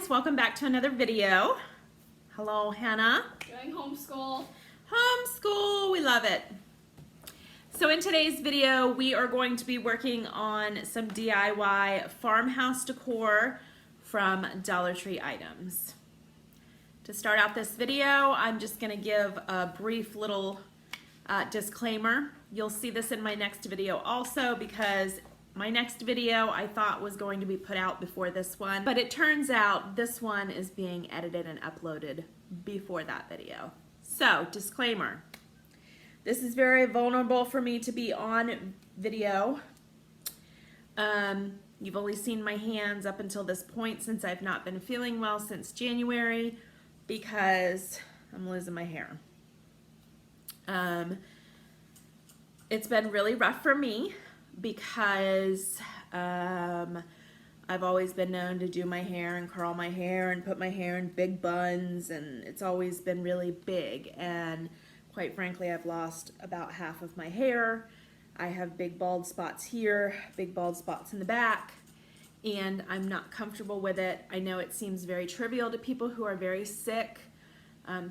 guys, welcome back to another video. Hello, Hannah. Doing homeschool. Homeschool, we love it. So in today's video, we are going to be working on some DIY farmhouse decor from Dollar Tree items. To start out this video, I'm just going to give a brief little disclaimer. You'll see this in my next video also, because my next video I thought was going to be put out before this one, but it turns out this one is being edited and uploaded before that video. So, disclaimer. This is very vulnerable for me to be on video. You've only seen my hands up until this point since I've not been feeling well since January because I'm losing my hair. It's been really rough for me because I've always been known to do my hair and curl my hair and put my hair in big buns, and it's always been really big, and quite frankly I've lost about half of my hair. I have big bald spots here, big bald spots in the back, and I'm not comfortable with it. I know it seems very trivial to people who are very sick,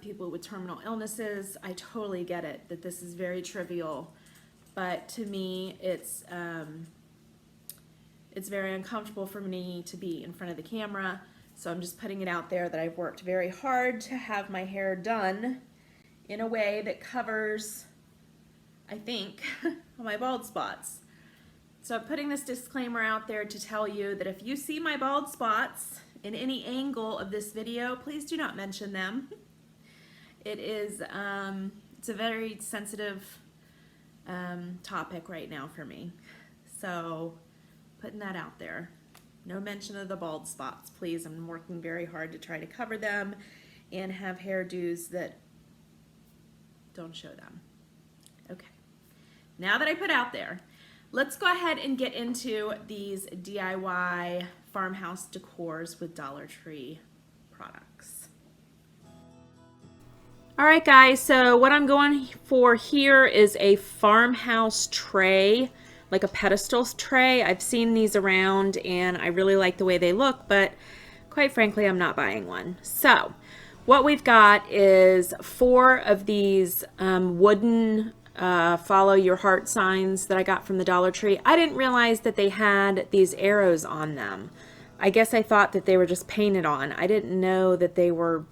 people with terminal illnesses. I totally get it that this is very trivial. But to me, it's very uncomfortable for me to be in front of the camera. So I'm just putting it out there that I've worked very hard to have my hair done in a way that covers, I think, my bald spots. So I'm putting this disclaimer out there to tell you that if you see my bald spots in any angle of this video, please do not mention them. It is, it's a very sensitive topic right now for me. So putting that out there. No mention of the bald spots, please. I'm working very hard to try to cover them and have hairdos that don't show them. Okay. Now that I put out there, let's go ahead and get into these DIY farmhouse decors with Dollar Tree products. Alright guys, so what I'm going for here is a farmhouse tray, like a pedestal tray. I've seen these around and I really like the way they look, but quite frankly I'm not buying one. So what we've got is 4 of these wooden follow your heart signs that I got from the Dollar Tree. I didn't realize that they had these arrows on them. I guess I thought that they were just painted on. I didn't know that they were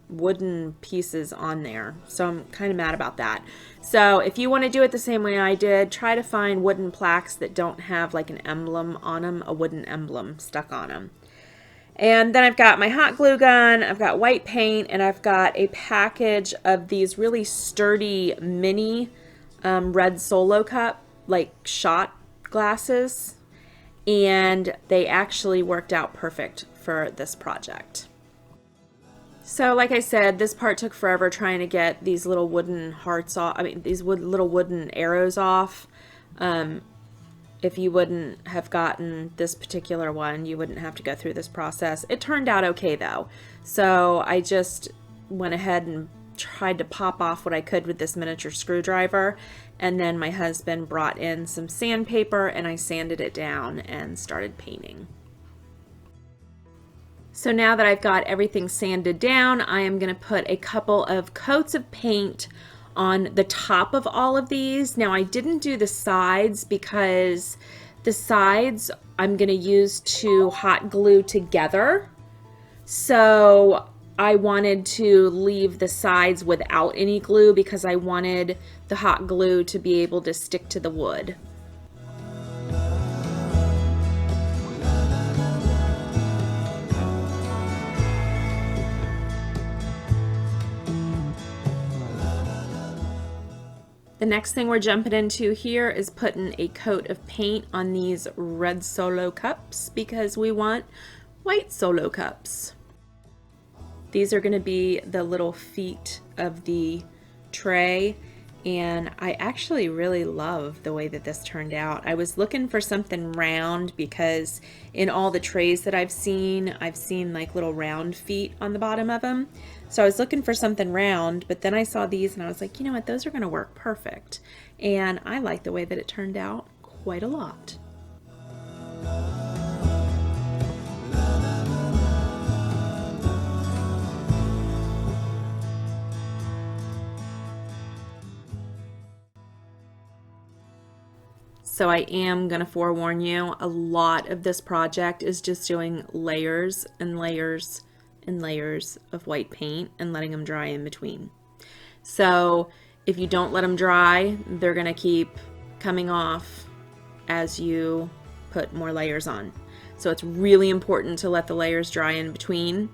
wooden pieces on there, so I'm kind of mad about that. So if you want to do it the same way I did, try to find wooden plaques that don't have like an emblem on them, a wooden emblem stuck on them. And then I've got my hot glue gun, I've got white paint, and I've got a package of these really sturdy mini red Solo cup, like shot glasses, and they actually worked out perfect for this project. So like I said, this part took forever trying to get these little wooden hearts off, these little wooden arrows off. If you wouldn't have gotten this particular one, you wouldn't have to go through this process. It turned out okay though. So I just went ahead and tried to pop off what I could with this miniature screwdriver, and then my husband brought in some sandpaper and I sanded it down and started painting. So now that I've got everything sanded down, I am going to put a couple of coats of paint on the top of all of these. Now I didn't do the sides because the sides I'm going to use to hot glue together. So I wanted to leave the sides without any glue because I wanted the hot glue to be able to stick to the wood. The next thing we're jumping into here is putting a coat of paint on these red Solo cups because we want white Solo cups. These are going to be the little feet of the tray, and I actually really love the way that this turned out. I was looking for something round because in all the trays that I've seen like little round feet on the bottom of them. So I was looking for something round, but then I saw these and I was like, you know what, those are going to work perfect. And I like the way that it turned out quite a lot. So I am going to forewarn you, a lot of this project is just doing layers and layers and layers of white paint and letting them dry in between. So if you don't let them dry, they're going to keep coming off as you put more layers on. So it's really important to let the layers dry in between,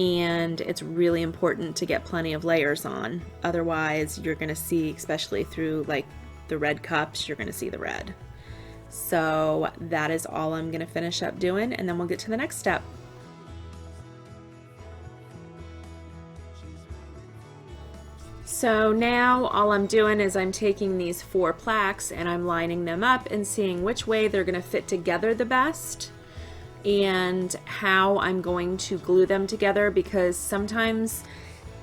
and it's really important to get plenty of layers on. Otherwise, you're going to see, especially through like the red cups, you're going to see the red. So that is all I'm going to finish up doing, and then we'll get to the next step. So now all I'm doing is I'm taking these 4 plaques and I'm lining them up and seeing which way they're going to fit together the best and how I'm going to glue them together, because sometimes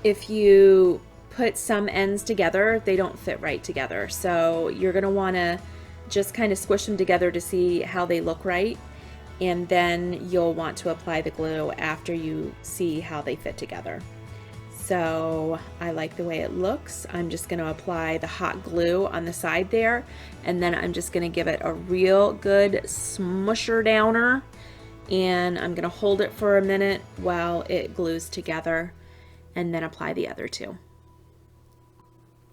if you put some ends together, they don't fit right together. So you're going to want to just kind of squish them together to see how they look right, and then you'll want to apply the glue after you see how they fit together. So I like the way it looks. I'm just going to apply the hot glue on the side there, and then I'm just going to give it a real good smusher downer, and I'm going to hold it for a minute while it glues together, and then apply the other 2.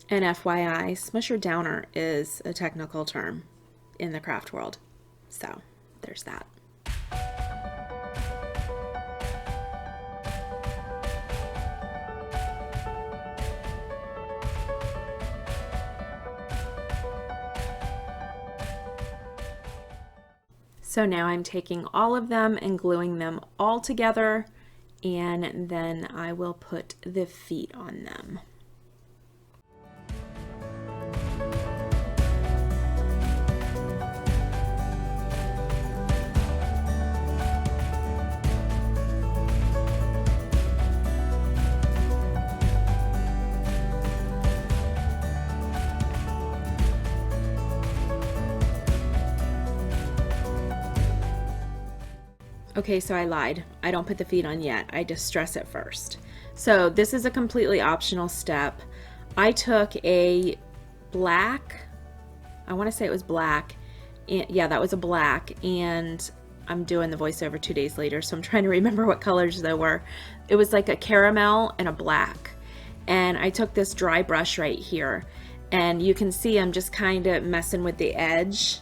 And FYI, smusher downer is a technical term in the craft world. So there's that. So now I'm taking all of them and gluing them all together, and then I will put the feet on them. Okay, so I lied. I don't put the feet on yet. I distress it first. So this is a completely optional step. I took a black, I want to say it was black. And yeah, that was a black, and I'm doing the voiceover 2 days later, so I'm trying to remember what colors they were. It was like a caramel and a black. And I took this dry brush right here, and you can see I'm just kind of messing with the edge,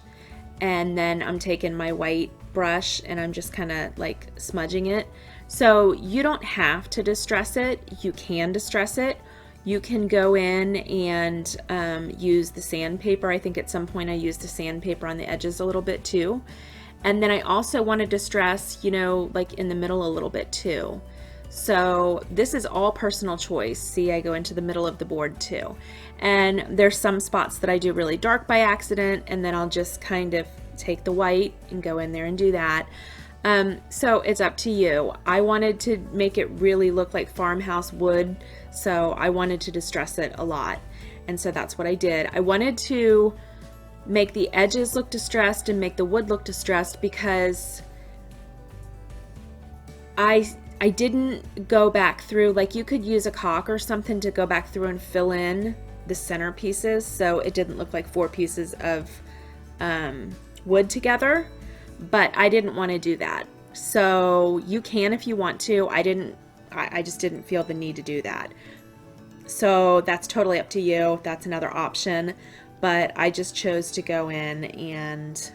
and then I'm taking my white brush and I'm just kind of like smudging it. So you don't have to distress it. You can distress it. You can go in and use the sandpaper. I think at some point I used the sandpaper on the edges a little bit too. And then I also want to distress, you know, like in the middle a little bit too. So this is all personal choice. See, I go into the middle of the board too. And there's some spots that I do really dark by accident, and then I'll just kind of take the white and go in there and do that. So it's up to you. I wanted to make it really look like farmhouse wood, so I wanted to distress it a lot. And so that's what I did. I wanted to make the edges look distressed and make the wood look distressed because I didn't go back through, like you could use a caulk or something to go back through and fill in the center pieces so it didn't look like 4 pieces of wood together, but I didn't want to do that. So you can if you want to. I just didn't feel the need to do that. So that's totally up to you. That's another option, but I just chose to go in and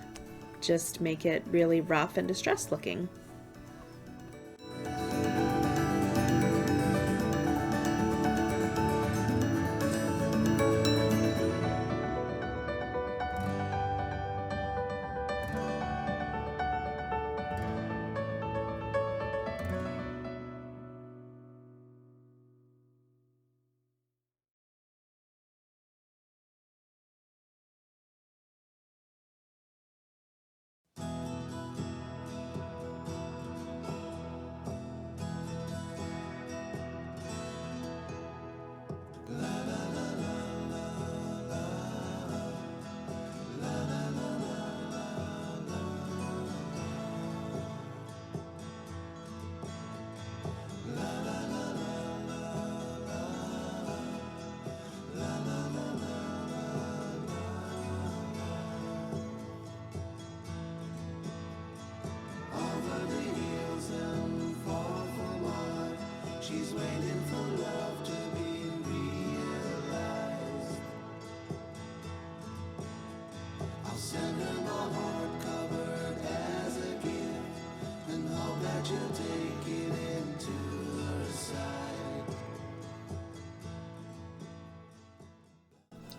just make it really rough and distressed looking.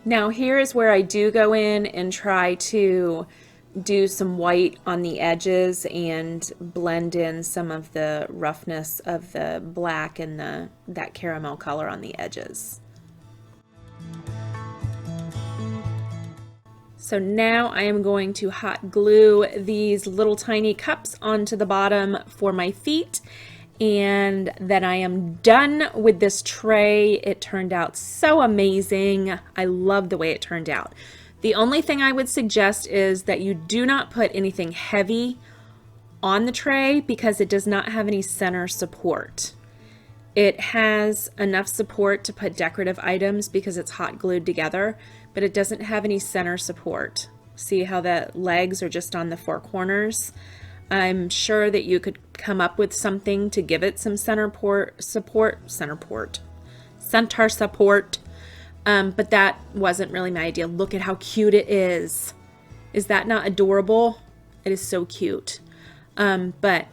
Now here is where I do go in and try to do some white on the edges and blend in some of the roughness of the black and that caramel color on the edges. So now I am going to hot glue these little tiny cups onto the bottom for my feet, and then I am done with this tray. It turned out so amazing. I love the way it turned out. The only thing I would suggest is that you do not put anything heavy on the tray because it does not have any center support. It has enough support to put decorative items because it's hot glued together, but it doesn't have any center support. See how the legs are just on the four corners? I'm sure that you could come up with something to give it some center support, but that wasn't really my idea. Look at how cute it is. Is that not adorable? It is so cute. But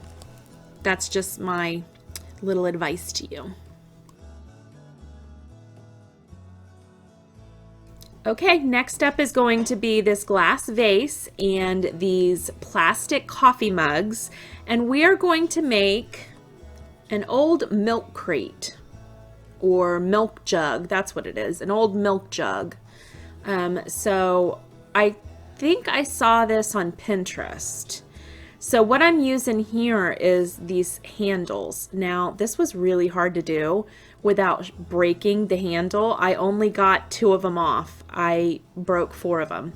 that's just my little advice to you. Okay, next up is going to be this glass vase and these plastic coffee mugs, and we are going to make an old milk crate or milk jug. That's what it is, an old milk jug. So I think I saw this on Pinterest. So what I'm using here is these handles. Now, this was really hard to do without breaking the handle. I only got 2 of them off. I broke 4 of them.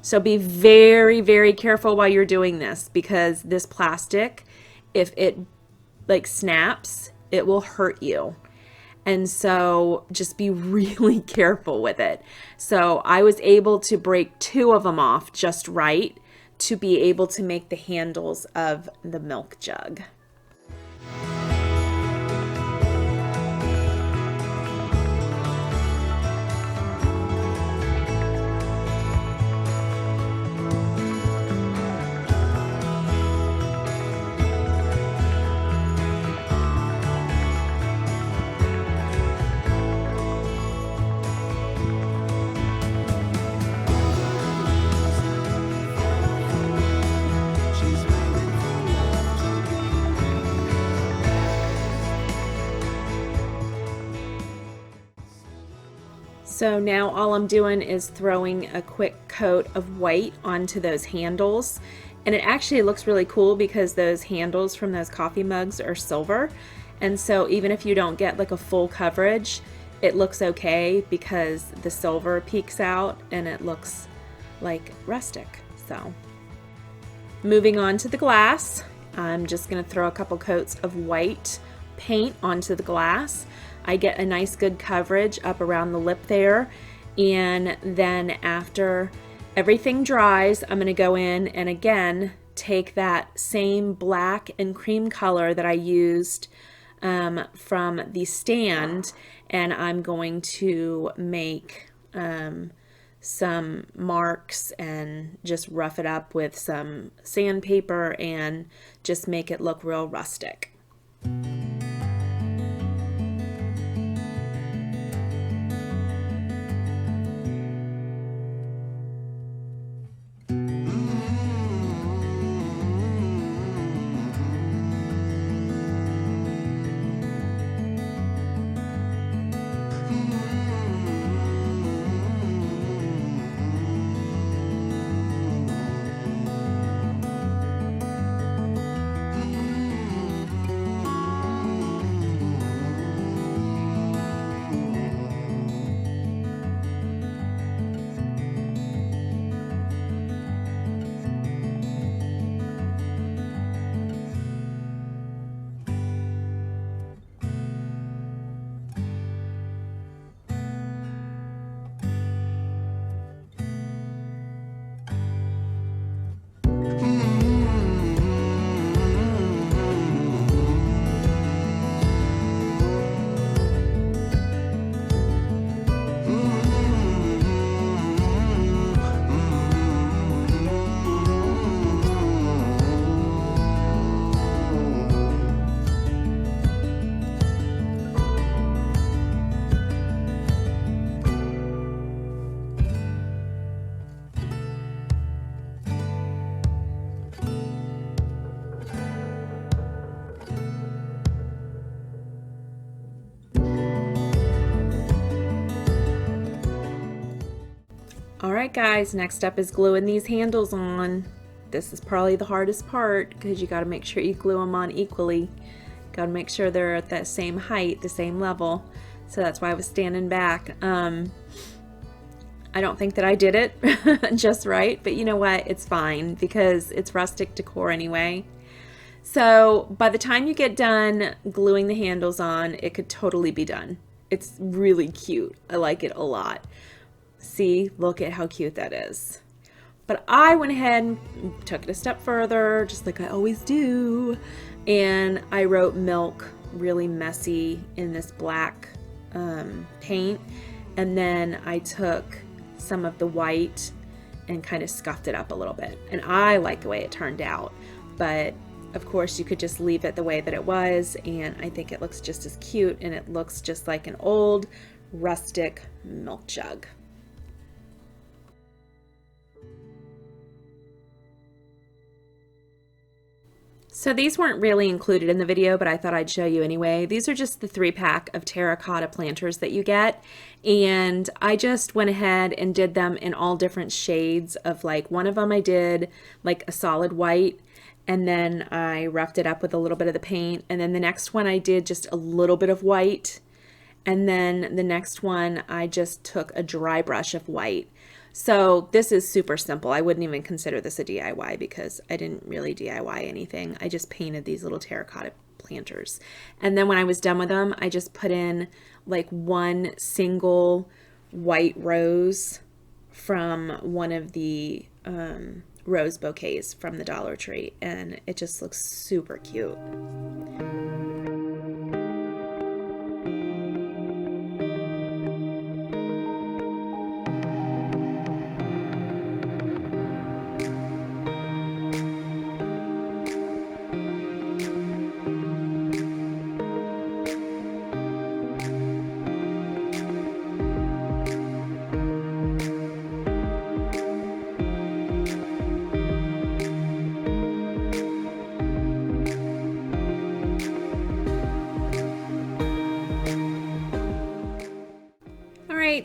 So be very, very careful while you're doing this, because this plastic, if it like snaps, it will hurt you. And so just be really careful with it. So I was able to break 2 of them off just right to be able to make the handles of the milk jug. So now all I'm doing is throwing a quick coat of white onto those handles, and it actually looks really cool because those handles from those coffee mugs are silver, and so even if you don't get like a full coverage, it looks okay because the silver peeks out and it looks like rustic. So moving on to the glass, I'm just going to throw a couple coats of white paint onto the glass. I get a nice good coverage up around the lip there, and then after everything dries, I'm going to go in and again take that same black and cream color that I used from the stand, and I'm going to make some marks and just rough it up with some sandpaper and just make it look real rustic. All right, guys, next up is gluing these handles on. This is probably the hardest part because you got to make sure you glue them on equally. Got to make sure they're at that same height, the same level. So that's why I was standing back. I don't think that I did it just right, but you know what? It's fine because it's rustic decor anyway. So by the time you get done gluing the handles on, it could totally be done. It's really cute. I like it a lot. See, look at how cute that is. But I went ahead and took it a step further, just like I always do. And I wrote milk really messy in this black paint. And then I took some of the white and kind of scuffed it up a little bit. And I like the way it turned out. But of course you could just leave it the way that it was. And I think it looks just as cute. And it looks just like an old rustic milk jug. So these weren't really included in the video, but I thought I'd show you anyway. These are just the 3-pack of terracotta planters that you get. And I just went ahead and did them in all different shades of, like, one of them I did like a solid white, and then I roughed it up with a little bit of the paint. And then the next one I did just a little bit of white. And then the next one I just took a dry brush of white. So this is super simple. I wouldn't even consider this a DIY because I didn't really DIY anything. I just painted these little terracotta planters. And then when I was done with them, I just put in like one single white rose from one of the rose bouquets from the Dollar Tree. And it just looks super cute.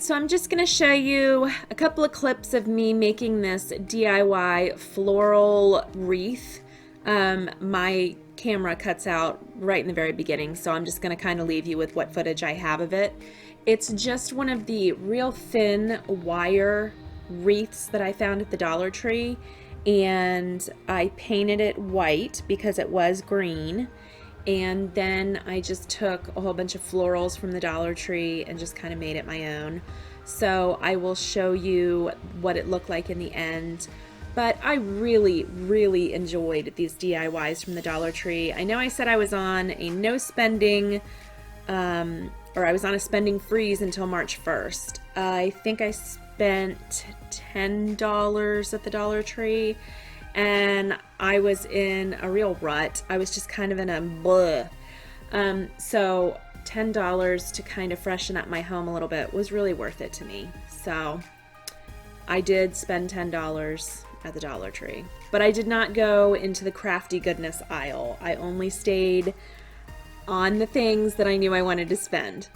So I'm just going to show you a couple of clips of me making this DIY floral wreath. My camera cuts out right in the very beginning, so I'm just going to kind of leave you with what footage I have of it. It's just one of the real thin wire wreaths that I found at the Dollar Tree, and I painted it white because it was green. And then I just took a whole bunch of florals from the Dollar Tree and just kind of made it my own. So I will show you what it looked like in the end. But I really, really enjoyed these DIYs from the Dollar Tree. I know I said I was on a no spending, or I was on a spending freeze until March 1st. I think I spent $10 at the Dollar Tree. And I was in a real rut. I was just kind of in a blah. So $10 to kind of freshen up my home a little bit was really worth it to me. So I did spend $10 at the Dollar Tree. But I did not go into the crafty goodness aisle. I only stayed on the things that I knew I wanted to spend.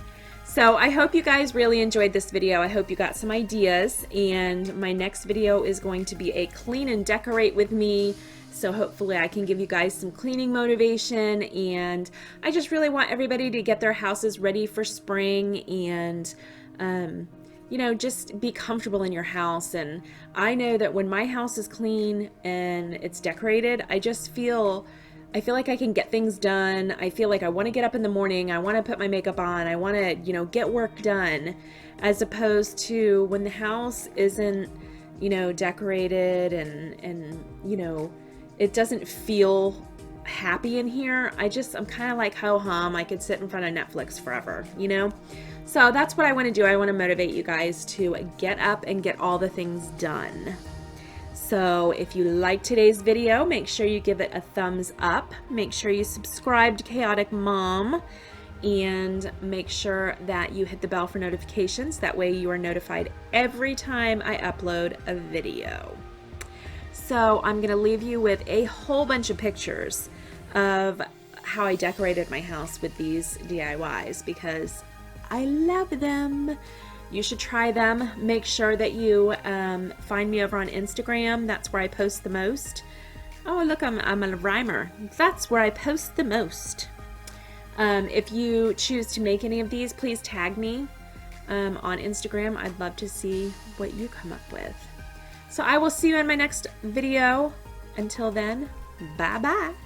So I hope you guys really enjoyed this video. I hope you got some ideas, and my next video is going to be a clean and decorate with me. So hopefully I can give you guys some cleaning motivation, and I just really want everybody to get their houses ready for spring and you know, just be comfortable in your house. And I know that when my house is clean and it's decorated, I feel like I can get things done. I feel like I want to get up in the morning. I want to put my makeup on. I want to, you know, get work done, as opposed to when the house isn't, you know, decorated and you know, it doesn't feel happy in here. I'm kind of like ho-hum. I could sit in front of Netflix forever, you know? So that's what I want to do. I want to motivate you guys to get up and get all the things done. So if you liked today's video, make sure you give it a thumbs up. Make sure you subscribe to Chaotic Mom, and make sure that you hit the bell for notifications. That way you are notified every time I upload a video. So I'm going to leave you with a whole bunch of pictures of how I decorated my house with these DIYs because I love them. You should try them. Make sure that you find me over on Instagram. That's where I post the most. Oh, look, I'm a rhymer. That's where I post the most. If you choose to make any of these, please tag me on Instagram. I'd love to see what you come up with. So I will see you in my next video. Until then, bye-bye.